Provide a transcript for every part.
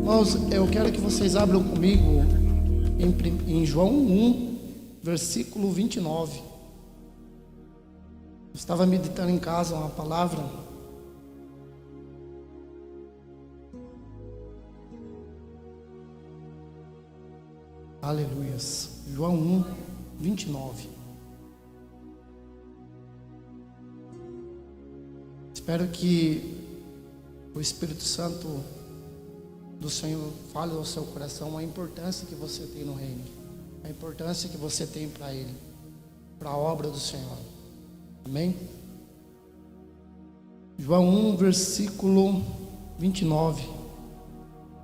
Irmãos, eu quero que vocês abram comigo em João 1, versículo 29. Eu estava meditando em casa uma palavra. Aleluias. João 1, 29. Espero que o Espírito Santo do Senhor fale ao seu coração a importância que você tem no reino, a importância que você tem para Ele, para a obra do Senhor. Amém? João 1, versículo 29.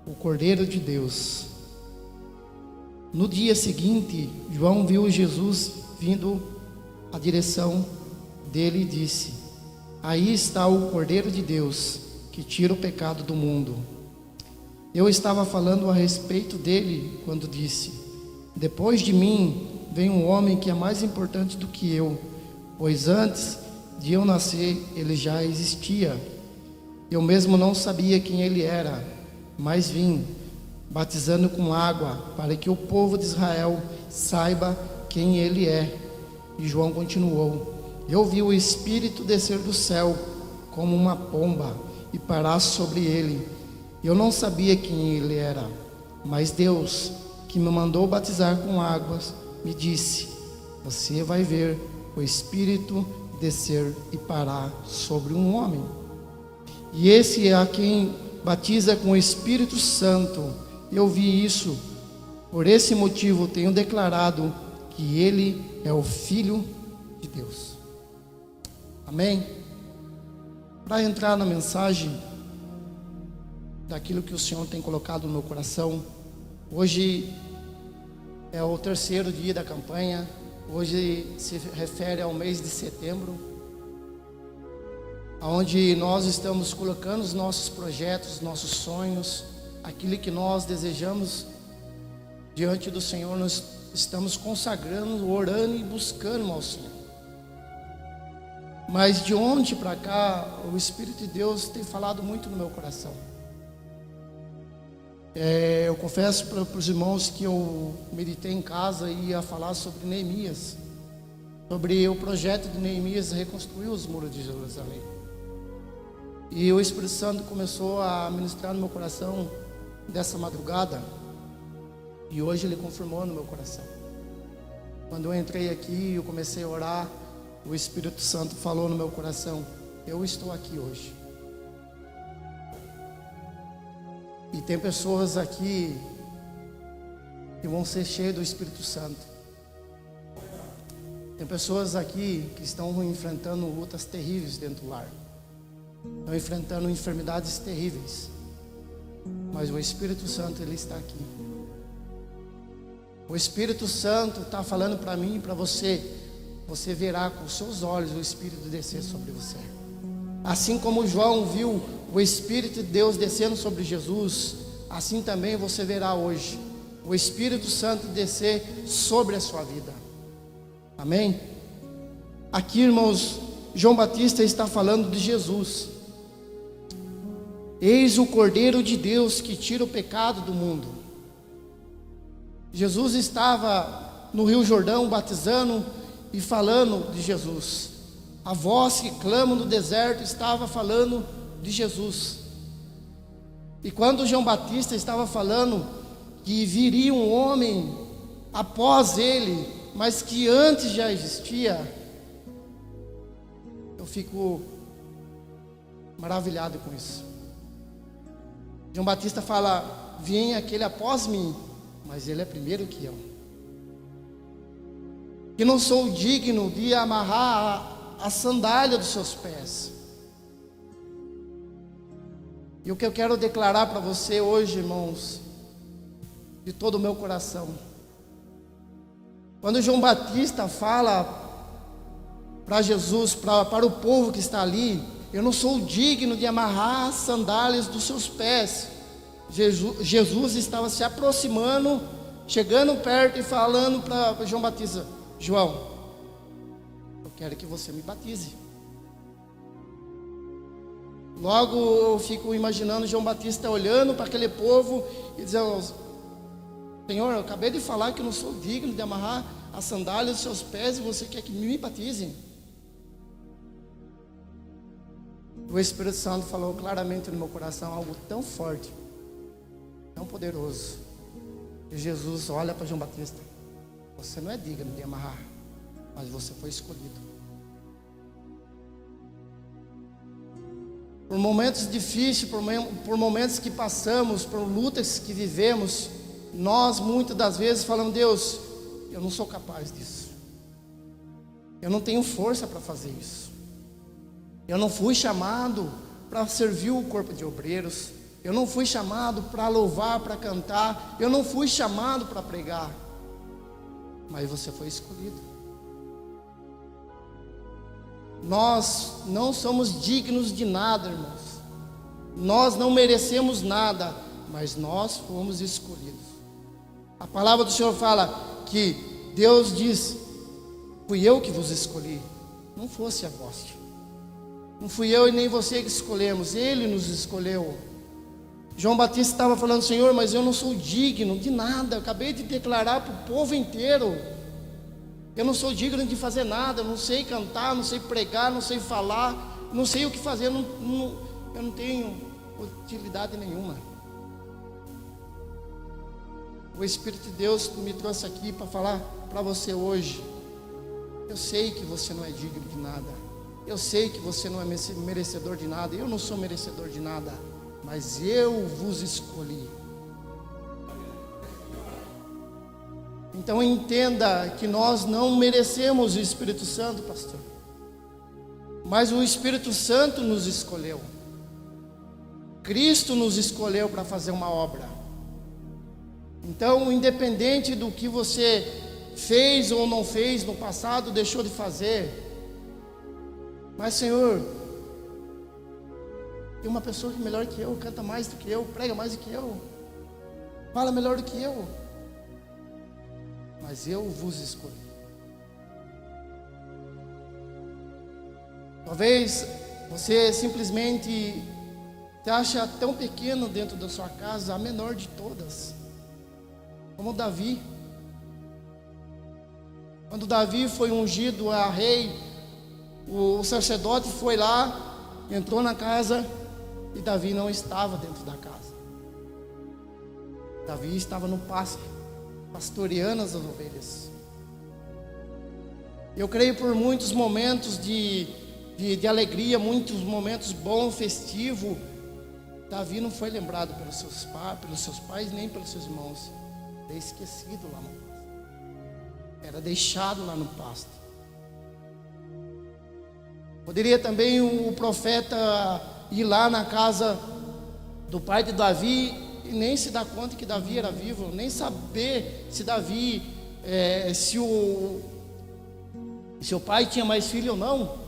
O Cordeiro de Deus. No dia seguinte, João viu Jesus vindo à direção dele e disse: aí está o Cordeiro de Deus, que tira o pecado do mundo. Eu estava falando a respeito dele quando disse: depois de mim vem um homem que é mais importante do que eu, pois antes de eu nascer ele já existia. Eu mesmo não sabia quem ele era, mas vim batizando com água para que o povo de Israel saiba quem ele é. E João continuou: eu vi o Espírito descer do céu como uma pomba e parar sobre ele. Eu não sabia quem ele era, mas Deus, que me mandou batizar com águas, me disse: você vai ver o Espírito descer e parar sobre um homem. E esse é a quem batiza com o Espírito Santo. Eu vi isso, por esse motivo tenho declarado que ele é o Filho de Deus. Amém? Para entrar na mensagem daquilo que o Senhor tem colocado no meu coração, hoje é o terceiro dia da campanha. Hoje se refere ao mês de setembro, onde nós estamos colocando os nossos projetos, nossos sonhos, aquilo que nós desejamos diante do Senhor. Nós estamos consagrando, orando e buscando ao Senhor. Mas de ontem para cá, o Espírito de Deus tem falado muito no meu coração. Eu confesso para os irmãos que eu meditei em casa e ia falar sobre Neemias, sobre o projeto de Neemias reconstruir os muros de Jerusalém. E o Espírito Santo começou a ministrar no meu coração dessa madrugada, e hoje ele confirmou no meu coração. Quando eu entrei aqui, eu comecei a orar, o Espírito Santo falou no meu coração: eu estou aqui hoje. E tem pessoas aqui que vão ser cheias do Espírito Santo. Tem pessoas aqui que estão enfrentando lutas terríveis dentro do lar, estão enfrentando enfermidades terríveis, mas o Espírito Santo, ele está aqui. O Espírito Santo está falando para mim e para você: você verá com os seus olhos o Espírito descer sobre você. Assim como João viu o Espírito de Deus descendo sobre Jesus, assim também você verá hoje o Espírito Santo descer sobre a sua vida. Amém? Aqui, irmãos, João Batista está falando de Jesus. Eis o Cordeiro de Deus que tira o pecado do mundo. Jesus estava no Rio Jordão batizando e falando de Jesus. A voz que clama no deserto estava falando de Jesus. E quando João Batista estava falando que viria um homem após ele, mas que antes já existia, eu fico maravilhado com isso. João Batista fala: vem aquele após mim, mas ele é primeiro que eu. Que não sou digno de amarrar a sandália dos seus pés. E o que eu quero declarar para você hoje, irmãos, de todo o meu coração: quando João Batista fala para Jesus, para o povo que está ali: eu não sou digno de amarrar as sandálias dos seus pés. Jesus estava se aproximando, chegando perto e falando para João Batista: João, eu quero que você me batize. Logo eu fico imaginando João Batista olhando para aquele povo e dizendo: Senhor, eu acabei de falar que eu não sou digno de amarrar as sandálias dos seus pés e você quer que me batize? O Espírito Santo falou claramente no meu coração algo tão forte, tão poderoso, que Jesus olha para João Batista: você não é digno de amarrar, mas você foi escolhido. Por momentos difíceis, por momentos que passamos, por lutas que vivemos, nós muitas das vezes falamos: Deus, eu não sou capaz disso, eu não tenho força para fazer isso, eu não fui chamado para servir o corpo de obreiros, eu não fui chamado para louvar, para cantar, eu não fui chamado para pregar, mas você foi escolhido. Nós não somos dignos de nada, irmãos, nós não merecemos nada, mas nós fomos escolhidos. A palavra do Senhor fala que Deus diz: fui eu que vos escolhi, não fosse a vós, não fui eu e nem você que escolhemos, Ele nos escolheu. João Batista estava falando: Senhor, mas eu não sou digno de nada, eu acabei de declarar para o povo inteiro, eu não sou digno de fazer nada, eu não sei cantar, não sei pregar, não sei falar, não sei o que fazer, eu não tenho utilidade nenhuma. O Espírito de Deus me trouxe aqui para falar para você hoje: eu sei que você não é digno de nada, eu sei que você não é merecedor de nada, eu não sou merecedor de nada, mas eu vos escolhi. Então entenda que nós não merecemos o Espírito Santo, pastor, mas o Espírito Santo nos escolheu. Cristo nos escolheu para fazer uma obra. Então, independente do que você fez ou não fez no passado, deixou de fazer, mas Senhor, tem uma pessoa que é melhor que eu, canta mais do que eu, prega mais do que eu, fala melhor do que eu, mas eu vos escolhi. Talvez você simplesmente se acha tão pequeno dentro da sua casa, a menor de todas, como Davi. Quando Davi foi ungido a rei, o sacerdote foi lá, entrou na casa e Davi não estava dentro da casa. Davi estava no pasto, pastoreando as ovelhas. Eu creio por muitos momentos de alegria, muitos momentos bons, festivos, Davi não foi lembrado pelos seus pais, nem pelos seus irmãos. Era esquecido lá no pasto, era deixado lá no pasto. Poderia também o profeta ir lá na casa do pai de Davi e nem se dar conta que Davi era vivo, nem saber se Davi, se o pai tinha mais filho ou não.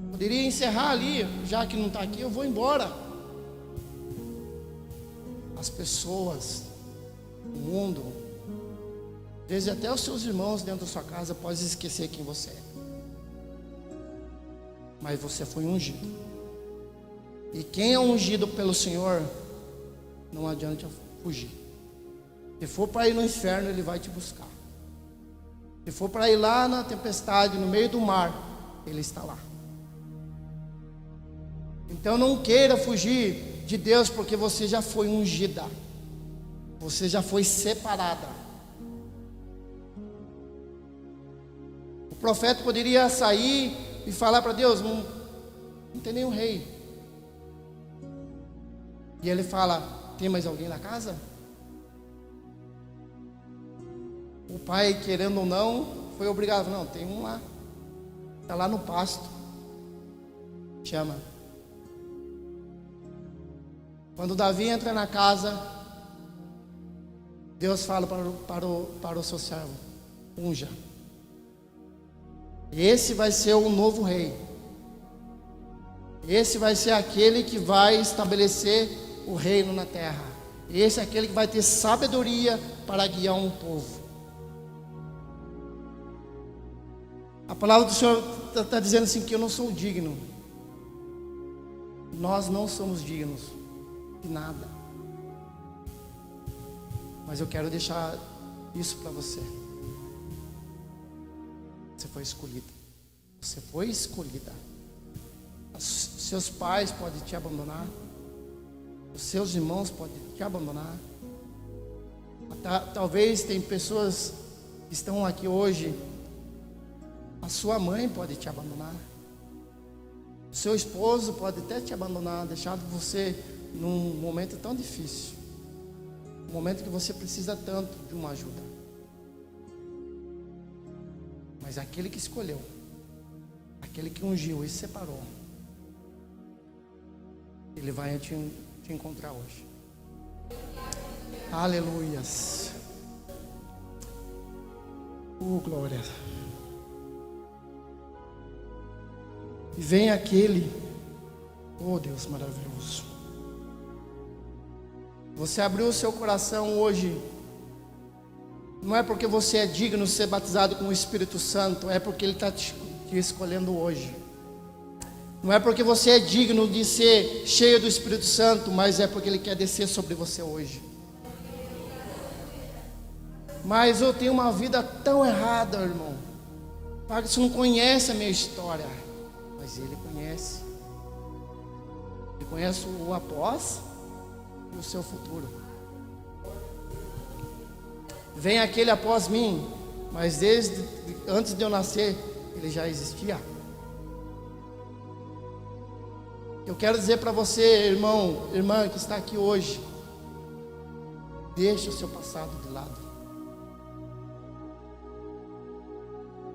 Poderia encerrar ali: já que não está aqui, eu vou embora. As pessoas, o mundo, às vezes até os seus irmãos dentro da sua casa podem esquecer quem você é, mas você foi ungido. E quem é ungido pelo Senhor, não adianta fugir. Se for para ir no inferno, Ele vai te buscar. Se for para ir lá na tempestade, no meio do mar, Ele está lá. Então não queira fugir de Deus, porque você já foi ungida, você já foi separada. O profeta poderia sair e falar para Deus: não tem nenhum rei. E ele fala: tem mais alguém na casa? O pai, querendo ou não, foi obrigado: não, tem um lá, está lá no pasto, chama. Quando Davi entra na casa, Deus fala para o seu servo: unja. Esse vai ser o novo rei. Esse vai ser aquele que vai estabelecer o reino na terra. Esse é aquele que vai ter sabedoria para guiar um povo. A palavra do Senhor está dizendo assim: que eu não sou digno. Nós não somos dignos de nada. Mas eu quero deixar isso para você. Você foi escolhida. Você foi escolhida. Seus pais podem te abandonar. Os seus irmãos podem te abandonar. Talvez tem pessoas que estão aqui hoje. A sua mãe pode te abandonar. O seu esposo pode até te abandonar, deixar você num momento tão difícil. Um momento que você precisa tanto de uma ajuda. Mas aquele que escolheu, aquele que ungiu e separou, ele vai te encontrar hoje. Aleluias. Glória. E vem aquele, Deus maravilhoso. Você abriu o seu coração hoje. Não é porque você é digno de ser batizado com o Espírito Santo, é porque Ele está te escolhendo hoje. Não é porque você é digno de ser cheio do Espírito Santo, mas é porque Ele quer descer sobre você hoje. Mas eu tenho uma vida tão errada, irmão. Você não conhece a minha história, mas Ele conhece. Ele conhece o após e o seu futuro. Vem aquele após mim, mas desde antes de eu nascer, ele já existia. Eu quero dizer para você, irmão, irmã que está aqui hoje, deixa o seu passado de lado.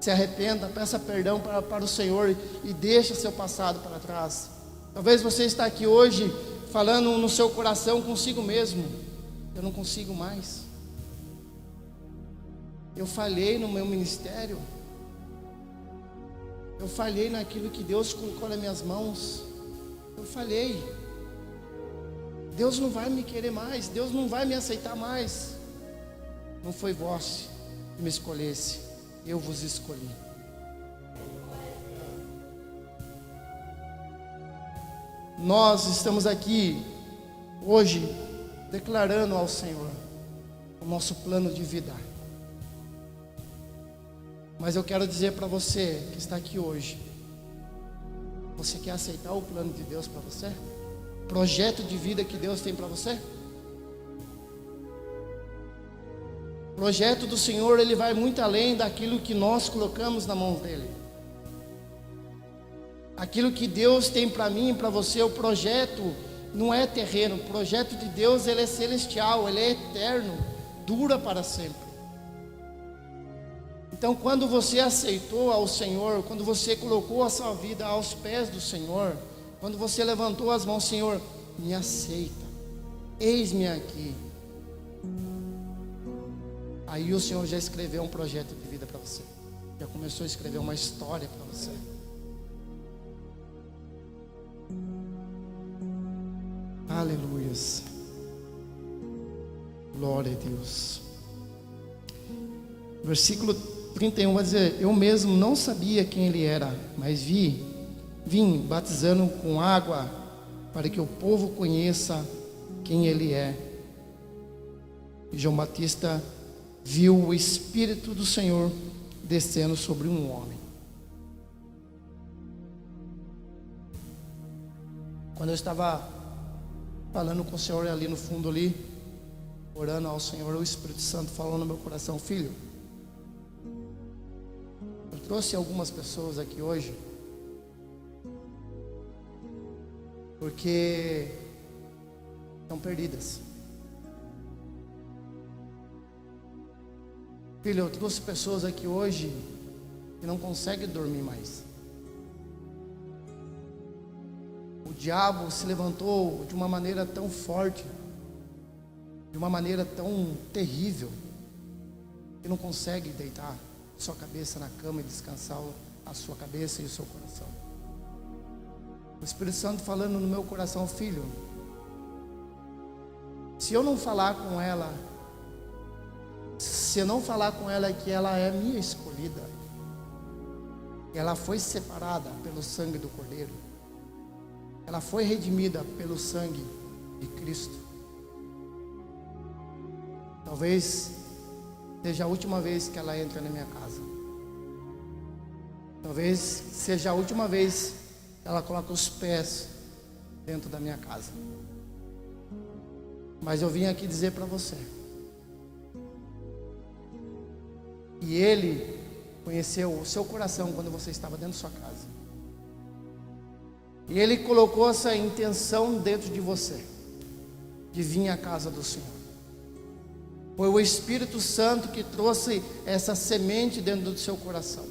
Se arrependa, peça perdão para o Senhor e deixa seu passado para trás. Talvez você está aqui hoje falando no seu coração consigo mesmo: eu não consigo mais. Eu falhei no meu ministério. Eu falhei naquilo que Deus colocou nas minhas mãos. Eu falhei. Deus não vai me querer mais. Deus não vai me aceitar mais. Não foi vós que me escolhesse. Eu vos escolhi. Nós estamos aqui hoje declarando ao Senhor o nosso plano de vida. Mas eu quero dizer para você que está aqui hoje: você quer aceitar o plano de Deus para você? O projeto de vida que Deus tem para você? O projeto do Senhor, ele vai muito além daquilo que nós colocamos na mão dele. Aquilo que Deus tem para mim e para você, o projeto não é terreno. O projeto de Deus, ele é celestial, ele é eterno, dura para sempre. Então, quando você aceitou ao Senhor, quando você colocou a sua vida aos pés do Senhor, quando você levantou as mãos: Senhor, me aceita, eis-me aqui. Aí o Senhor já escreveu um projeto de vida para você, já começou a escrever uma história para você. Aleluias. Glória a Deus. Versículo 31 vai dizer: eu mesmo não sabia quem ele era, mas vim batizando com água para que o povo conheça quem ele é. E João Batista viu o Espírito do Senhor descendo sobre um homem. Quando eu estava falando com o Senhor ali no fundo ali, orando ao Senhor, o Espírito Santo falou no meu coração: filho, eu trouxe algumas pessoas aqui hoje porque estão perdidas. Filho, eu trouxe pessoas aqui hoje que não conseguem dormir mais. O diabo se levantou de uma maneira tão forte, de uma maneira tão terrível, que não consegue deitar sua cabeça na cama e descansar a sua cabeça e o seu coração. O Espírito Santo falando no meu coração: filho, se eu não falar com ela, se eu não falar com ela que ela é minha escolhida, que ela foi separada pelo sangue do Cordeiro, ela foi redimida pelo sangue de Cristo. Talvez seja a última vez que ela entra na minha casa. Talvez seja a última vez que ela coloca os pés dentro da minha casa. Mas eu vim aqui dizer para você que Ele conheceu o seu coração quando você estava dentro da sua casa. E Ele colocou essa intenção dentro de você, de vir à casa do Senhor. Foi o Espírito Santo que trouxe essa semente dentro do seu coração,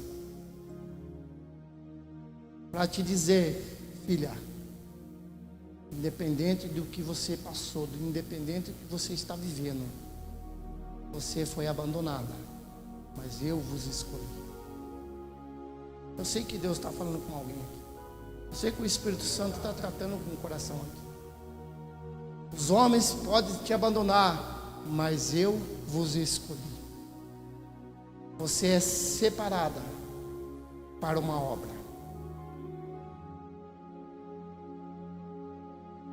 para te dizer: filha, independente do que você passou, independente do que você está vivendo, você foi abandonada, mas eu vos escolhi. Eu sei que Deus está falando com alguém aqui. Eu sei que o Espírito Santo está tratando com o coração aqui. Os homens podem te abandonar, mas eu vos escolhi. Você é separada para uma obra.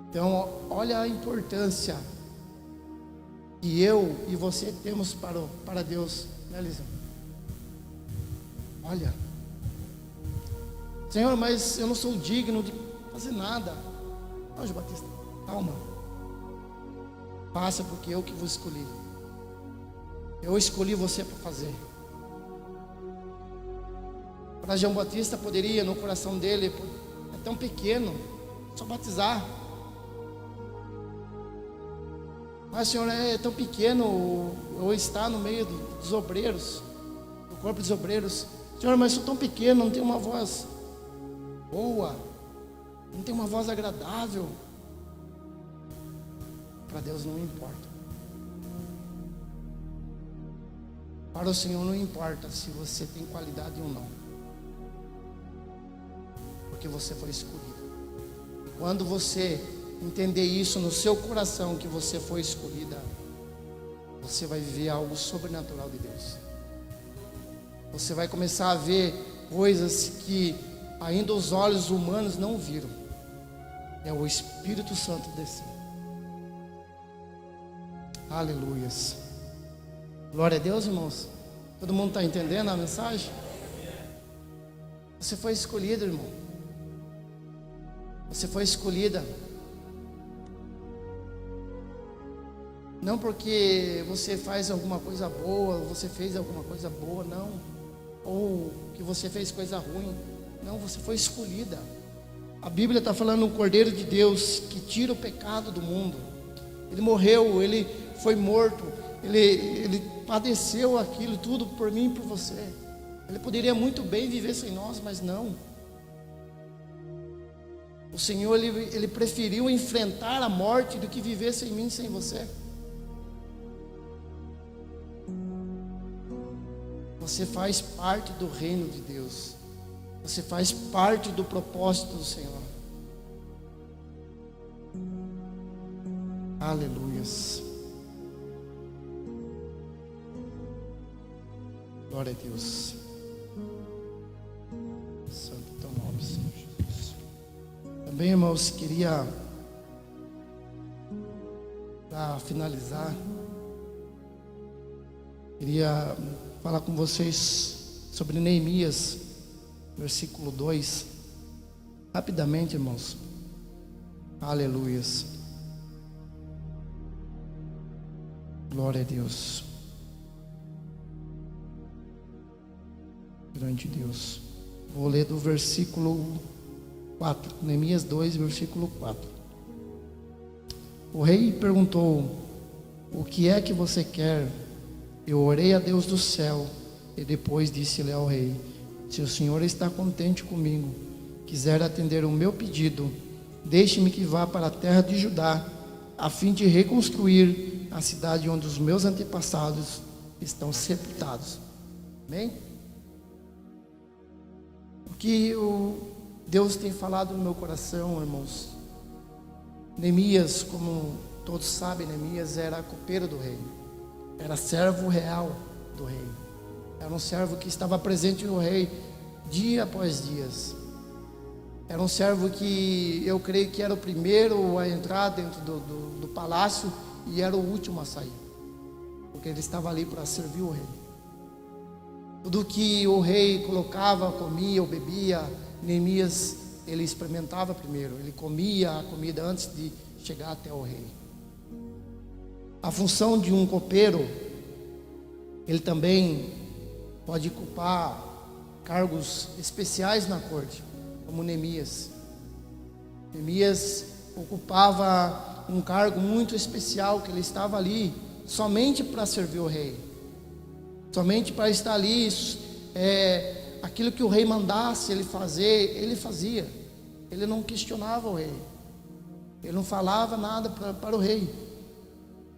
Então, olha a importância que eu e você temos para Deus, né, Lisa? Olha, Senhor, mas eu não sou digno de fazer nada. Não, João Batista, calma. Faça, porque eu que vos escolhi. Eu escolhi você para fazer. Para João Batista poderia, no coração dele, é tão pequeno, só batizar. Mas, Senhor, é tão pequeno eu estar no meio dos obreiros, do corpo dos obreiros. Senhor, mas sou tão pequeno, não tenho uma voz boa, não tenho uma voz agradável. Para Deus não importa. Para o Senhor não importa se você tem qualidade ou não, porque você foi escolhido. E quando você entender isso no seu coração, que você foi escolhida, você vai viver algo sobrenatural de Deus. Você vai começar a ver coisas que ainda os olhos humanos não viram. É o Espírito Santo descendo. Aleluias. Glória a Deus, irmãos. Todo mundo está entendendo a mensagem? Você foi escolhido, irmão. Você foi escolhida. Não porque você faz alguma coisa boa, você fez alguma coisa boa, não. Ou que você fez coisa ruim. Não, você foi escolhida. A Bíblia está falando do Cordeiro de Deus que tira o pecado do mundo. Ele morreu, ele foi morto, ele padeceu aquilo tudo por mim e por você. Ele poderia muito bem viver sem nós, mas não. O Senhor, ele preferiu enfrentar a morte do que viver sem mim, sem você. Você faz parte do reino de Deus. Você faz parte do propósito do Senhor. Aleluias. Glória a Deus. Santo teu nome, Senhor Jesus. Também, irmãos, queria, para finalizar, queria falar com vocês sobre Neemias, versículo 2. Rapidamente, irmãos. Aleluias. Glória a Deus. Grande Deus. Vou ler do versículo 4. Neemias 2, versículo 4. O rei perguntou: o que é que você quer? Eu orei a Deus do céu e depois disse-lhe ao rei: se o Senhor está contente comigo, quiser atender o meu pedido, deixe-me que vá para a terra de Judá, a fim de reconstruir a cidade onde os meus antepassados estão sepultados. Amém? O que Deus tem falado no meu coração, irmãos. Neemias, como todos sabem, Neemias era copeiro do rei, era servo real do rei, era um servo que estava presente no rei dia após dia. Era um servo que eu creio que era o primeiro a entrar dentro do palácio e era o último a sair, porque ele estava ali para servir o rei. Tudo que o rei colocava, comia ou bebia, Neemias, ele experimentava primeiro, ele comia a comida antes de chegar até o rei. A função de um copeiro, ele também pode ocupar cargos especiais na corte, como Neemias. Neemias ocupava um cargo muito especial, que ele estava ali somente para servir o rei, somente para estar ali, aquilo que o rei mandasse ele fazer, ele fazia. Ele não questionava o rei, ele não falava nada para o rei.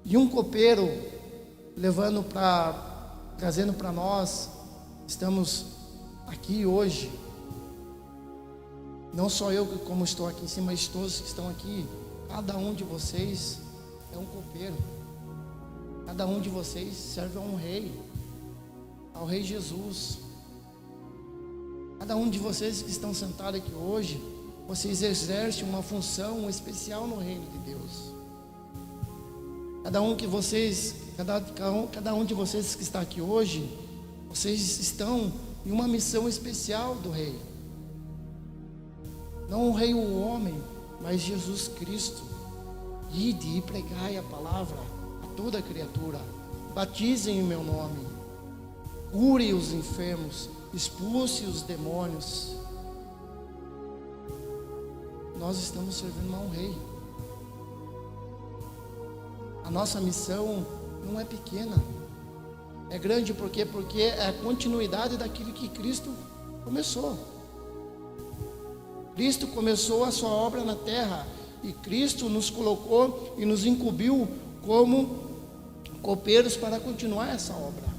E um copeiro trazendo para nós, estamos aqui hoje, não só eu como estou aqui em cima, mas todos que estão aqui, cada um de vocês é um copeiro, cada um de vocês serve a um rei, ao Rei Jesus. Cada um de vocês que estão sentados aqui hoje, vocês exercem uma função especial no reino de Deus. Cada um de vocês que está aqui hoje, vocês estão em uma missão especial do rei. Não o rei o homem, mas Jesus Cristo. Ide e pregai a palavra a toda criatura. Batizem em meu nome. Cure os enfermos, expulse os demônios. Nós estamos servindo a um rei. A nossa missão não é pequena, é grande. Porque é a continuidade daquilo que Cristo começou. Cristo começou a sua obra na terra, e Cristo nos colocou e nos incumbiu como copeiros para continuar essa obra.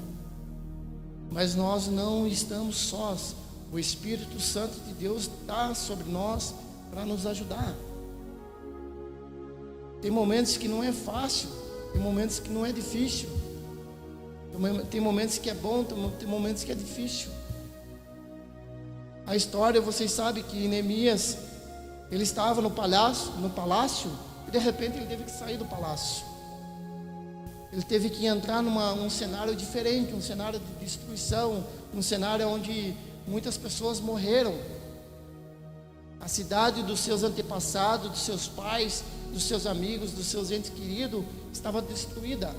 Mas nós não estamos sós. O Espírito Santo de Deus está sobre nós para nos ajudar. Tem momentos que não é fácil, tem momentos que não é difícil, tem momentos que é bom, tem momentos que é difícil. A história, vocês sabem que Neemias, ele estava no palácio, e de repente ele teve que sair do palácio. Ele teve que entrar num cenário diferente, um cenário de destruição, um cenário onde muitas pessoas morreram. A cidade dos seus antepassados, dos seus pais, dos seus amigos, dos seus entes queridos, estava destruída.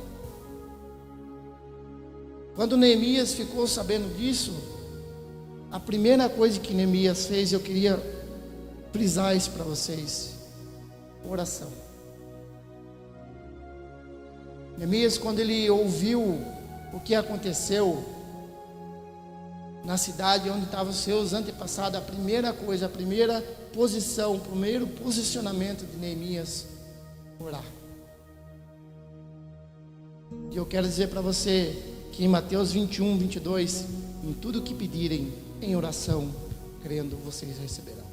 Quando Neemias ficou sabendo disso, a primeira coisa que Neemias fez, eu queria frisar isso para vocês: oração. Neemias, quando ele ouviu o que aconteceu na cidade onde estavam os seus antepassados, a primeira coisa, a primeira posição, o primeiro posicionamento de Neemias, orar. E eu quero dizer para você que em Mateus 21, 22, em tudo que pedirem em oração, crendo, vocês receberão.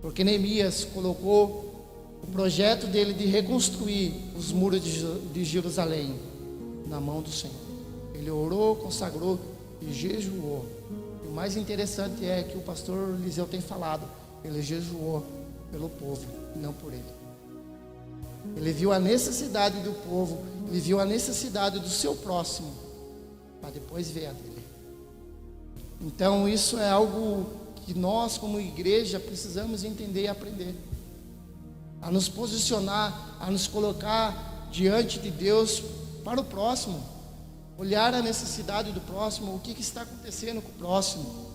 Porque Neemias colocou o projeto dele de reconstruir os muros de Jerusalém na mão do Senhor. Ele orou, consagrou e jejuou. E o mais interessante é que o pastor Eliseu tem falado, ele jejuou pelo povo, não por ele. Ele viu a necessidade do povo, ele viu a necessidade do seu próximo, para depois ver a dele. Então isso é algo que nós como igreja precisamos entender e aprender. A nos posicionar, a nos colocar diante de Deus para o próximo, olhar a necessidade do próximo, o que está acontecendo com o próximo,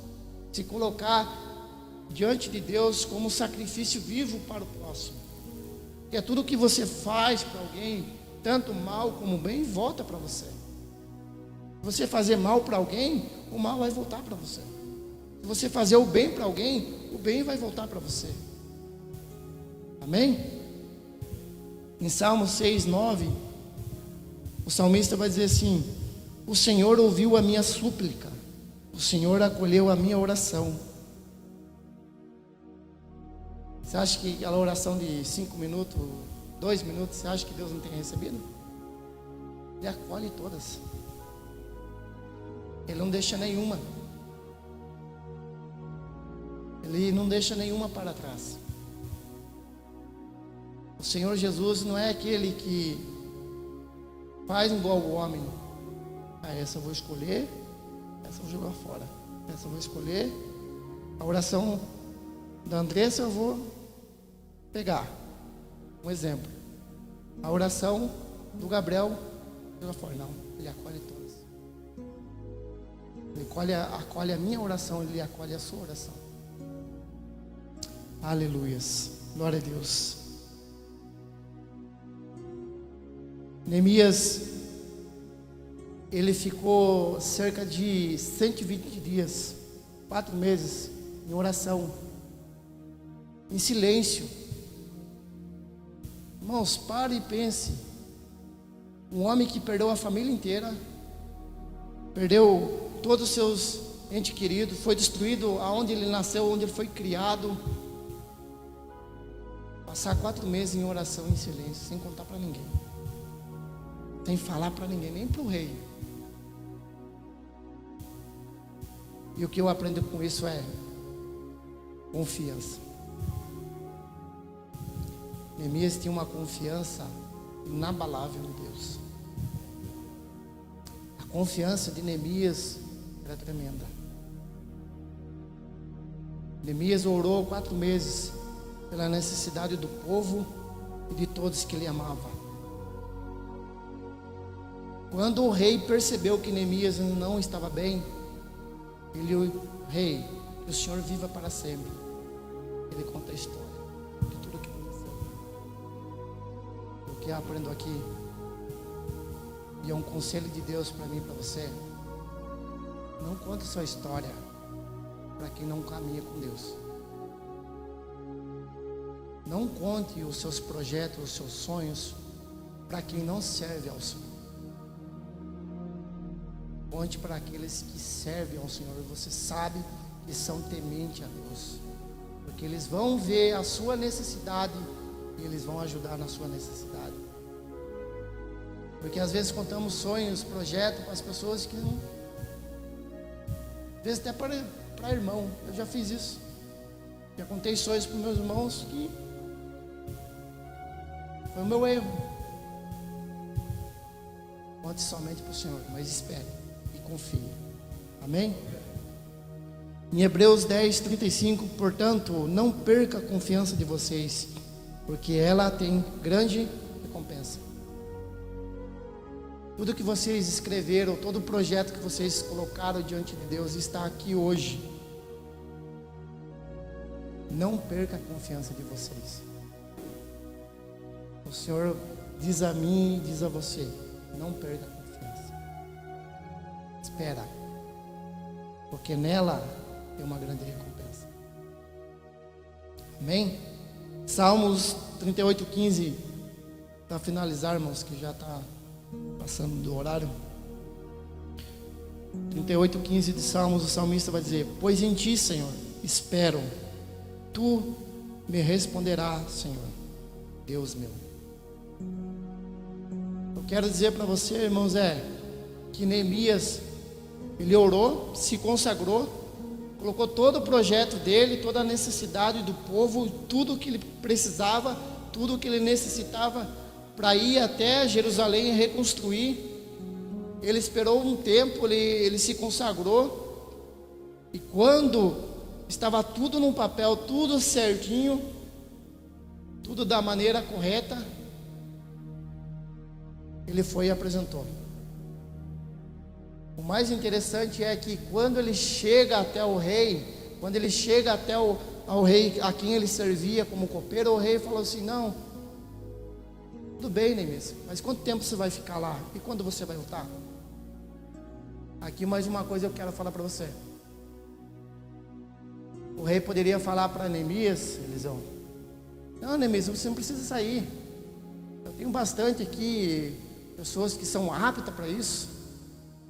se colocar diante de Deus como um sacrifício vivo para o próximo. Porque tudo que você faz para alguém, tanto mal como bem, volta para você. Se você fazer mal para alguém, o mal vai voltar para você. Se você fazer o bem para alguém, o bem vai voltar para você. Amém? Em Salmo 6, 9, o salmista vai dizer assim: o Senhor ouviu a minha súplica, o Senhor acolheu a minha oração. Você acha que aquela oração de 5 minutos, 2 minutos, você acha que Deus não tem recebido? Ele acolhe todas. Ele não deixa nenhuma. Ele não deixa nenhuma para trás. O Senhor Jesus não é aquele que faz igual o homem. Essa eu vou escolher, essa eu vou jogar fora, essa eu vou escolher. A oração da Andressa eu vou pegar. Um exemplo. A oração do Gabriel, joga fora. Não, ele acolhe todas. Ele acolhe a minha oração, ele acolhe a sua oração. Aleluias. Glória a Deus. Neemias, ele ficou cerca de 120 dias, 4 meses, em oração, em silêncio. Irmãos, pare e pense. Um homem que perdeu a família inteira, perdeu todos os seus entes queridos, foi destruído aonde ele nasceu, onde ele foi criado. Passar 4 meses em oração, em silêncio, sem contar para ninguém, sem falar para ninguém, nem para o rei. E o que eu aprendo com isso é confiança. Neemias tinha uma confiança inabalável em Deus. A confiança de Neemias era tremenda. Neemias orou 4 meses pela necessidade do povo e de todos que ele amava. Quando o rei percebeu que Neemias não estava bem, rei, que o Senhor viva para sempre. Ele conta a história de tudo o que aconteceu. O que eu aprendo aqui, e é um conselho de Deus para mim e para você: não conte sua história para quem não caminha com Deus. Não conte os seus projetos, os seus sonhos para quem não serve ao Senhor. Conte para aqueles que servem ao Senhor. Você sabe que são tementes a Deus, porque eles vão ver a sua necessidade e eles vão ajudar na sua necessidade. Porque às vezes contamos sonhos, projetos para as pessoas que não, às vezes até para irmão. Eu já fiz isso. Já contei sonhos para meus irmãos que foi o meu erro. Conte somente para o Senhor, mas espere e confie. Amém? Em Hebreus 10, 35, portanto, não perca a confiança de vocês, porque ela tem grande recompensa. Tudo que vocês escreveram, todo o projeto que vocês colocaram diante de Deus está aqui hoje. Não perca a confiança de vocês. O Senhor diz a mim e diz a você: não perca a confiança. Espera, porque nela tem uma grande recompensa. Amém? Salmos 38:15, para finalizarmos, que já está passando do horário. 38:15 de Salmos, o salmista vai dizer: pois em ti, Senhor, espero, tu me responderás, Senhor, Deus meu. Eu quero dizer para você, irmãos, que Neemias, ele orou, se consagrou, colocou todo o projeto dele, toda a necessidade do povo, tudo o que ele precisava, tudo o que ele necessitava para ir até Jerusalém e reconstruir. Ele esperou um tempo, ele se consagrou, e quando estava tudo no papel, tudo certinho, tudo da maneira correta, ele foi e apresentou. O mais interessante é que quando ele chega até o rei, quando ele chega até ao rei a quem ele servia como copeiro, o rei falou assim: não, tudo bem, Neemias, mas quanto tempo você vai ficar lá? E quando você vai voltar? Aqui mais uma coisa eu quero falar para você. O rei poderia falar para Neemias: Elisão, não, Neemias, você não precisa sair. Eu tenho bastante aqui pessoas que são aptas para isso,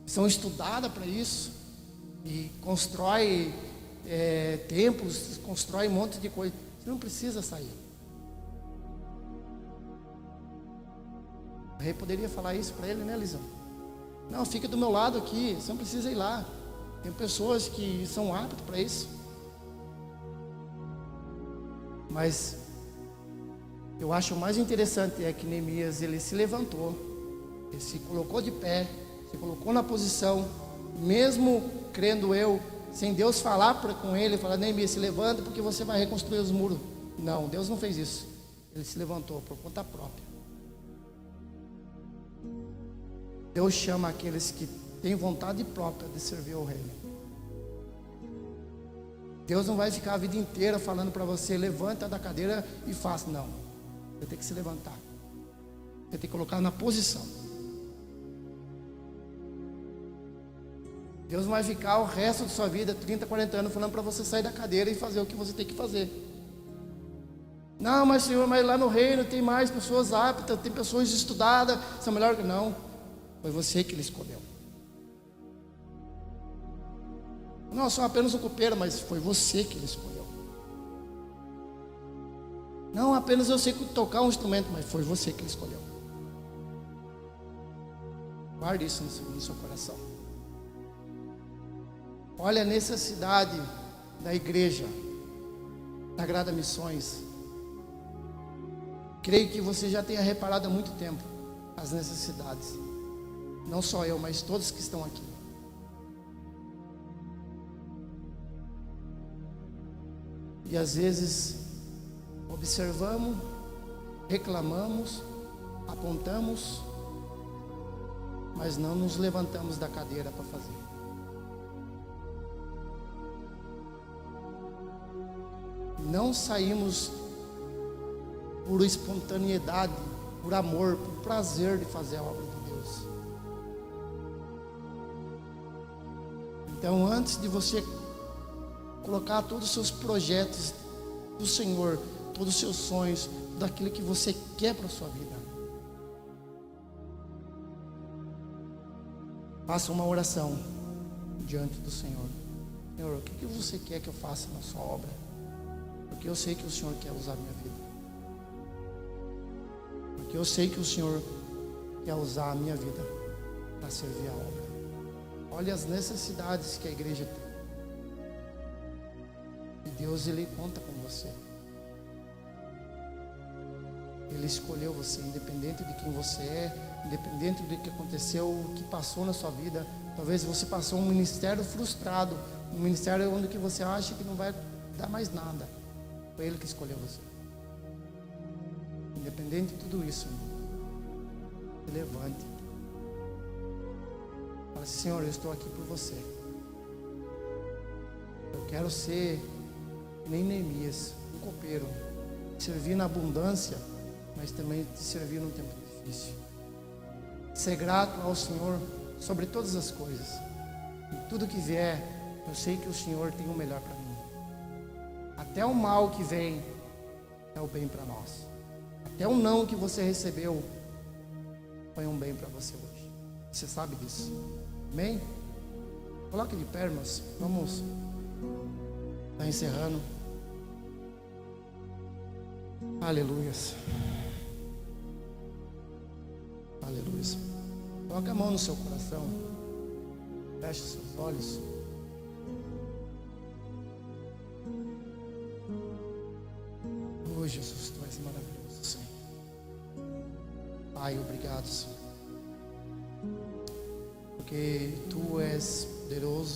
que são estudadas para isso, e constrói templos, constrói um monte de coisa. Você não precisa sair. O rei poderia falar isso para ele, né, Elisão? Não, fica do meu lado aqui, você não precisa ir lá. Tem pessoas que são aptas para isso. Mas eu acho o mais interessante é que Neemias, ele se levantou, ele se colocou de pé, se colocou na posição, mesmo crendo eu, sem Deus falar com ele, falar: Neemias, se levanta porque você vai reconstruir os muros. Não, Deus não fez isso. Ele se levantou por conta própria. Deus chama aqueles que têm vontade própria de servir ao reino. Deus não vai ficar a vida inteira falando para você: levanta da cadeira e faça. Não, você tem que se levantar, você tem que colocar na posição. Deus não vai ficar o resto da sua vida, 30, 40 anos, falando para você sair da cadeira e fazer o que você tem que fazer. Não, mas Senhor, mas lá no reino tem mais pessoas aptas, tem pessoas estudadas, são melhores que... Não, foi você que ele escolheu. Não, eu sou apenas um copeiro, mas foi você que ele escolheu. Não, apenas eu sei tocar um instrumento, mas foi você que ele escolheu. Guarde isso no seu coração. Olha a necessidade da igreja Sagrada Missões. Creio que você já tenha reparado há muito tempo as necessidades. Não só eu, mas todos que estão aqui. E às vezes observamos, reclamamos, apontamos, mas não nos levantamos da cadeira para fazer. Não saímos por espontaneidade, por amor, por prazer de fazer a obra de Deus. Então, antes de você colocar todos os seus projetos do Senhor, todos os seus sonhos, daquilo que você quer para a sua vida, faça uma oração diante do Senhor. Senhor, o que você quer que eu faça na sua obra? Porque eu sei que o Senhor quer usar a minha vida. Porque eu sei que o Senhor quer usar a minha vida para servir a obra. Olha as necessidades que a igreja tem. E Deus, Ele conta com você. Ele escolheu você, independente de quem você é, independente do que aconteceu, o que passou na sua vida. Talvez você passou um ministério frustrado, um ministério onde que você acha que não vai dar mais nada. Foi Ele que escolheu você. Independente de tudo isso, se levante. Fala assim: Senhor, eu estou aqui por você. Eu quero ser nem Neemias, um copeiro, servir na abundância, mas também te servir num tempo difícil. Ser grato ao Senhor sobre todas as coisas. E tudo que vier, eu sei que o Senhor tem o melhor para mim. Até o mal que vem é o bem para nós. Até o não que você recebeu foi um bem para você hoje. Você sabe disso. Amém? Coloque de pé, irmãos. Vamos estar encerrando. Aleluias. Aleluia. Coloque a mão no seu coração. Feche seus olhos. Oh, Jesus, Tu és maravilhoso, Senhor. Pai, obrigado, Senhor. Porque Tu és poderoso,